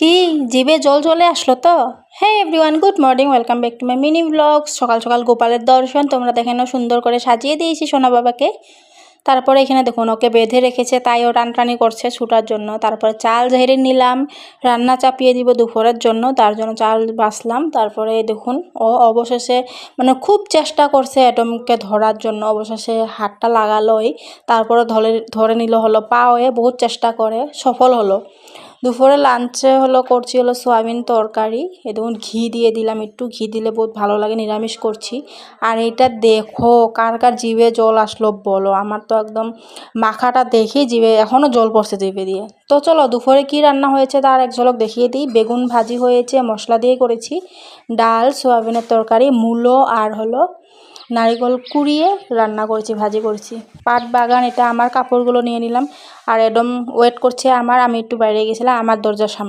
কি জিভে জল চলে আসলো তো। হ্যাঁ everyone, good morning, welcome back to my mini blogs. সকাল সকাল গোপালের দর্শন তোমরা দেখে নাও, সুন্দর করে সাজিয়ে দিয়েছি সোনা বাবাকে। তারপরে এখানে দেখুন ওকে বেঁধে রেখেছে, তাই ও টানটানি করছে ছুটার জন্য। তারপরে চাল ঝেড়ে নিলাম, রান্না চাপিয়ে দিব দুপুরের জন্য, তার জন্য চাল বাছলাম। তারপরে দেখুন ও অবশেষে মানে খুব চেষ্টা করছে অ্যাটমকে ধরার জন্য, অবশেষে হাতটা লাগালোই। তারপরে ধরে নিল হলো পাওয়ে, বহুত চেষ্টা করে সফল হলো। দুপুরে লাঞ্চে করছি সোয়াবিন তরকারি। এ দেখুন ঘি দিয়ে দিলাম, একটু ঘি দিলে বহুত ভালো লাগে, নিরামিষ করছি। আর এটা দেখো কার কার জিভে জল আসলো বলো, আমার তো একদম মাখাটা দেখেই জিভে এখনও জল পড়ছে জিভে দিয়ে। তো চলো দুপুরে কি রান্না হয়েছে তার এক ঝলক দেখিয়ে দিই। বেগুন ভাজি হয়েছে, মশলা দিয়ে করেছি। ডাল, সোয়াবিনের তরকারি, মূলো আর নারিকেল কুড়িয়ে রান্না করেছি, ভাজি করেছি। পাট বাগান, এটা আমার কাপড়গুলো নিয়ে নিলাম। আর একদম ওয়েট করছে আমি একটু বাইরে গেছিলাম আমার দরজার সামনে।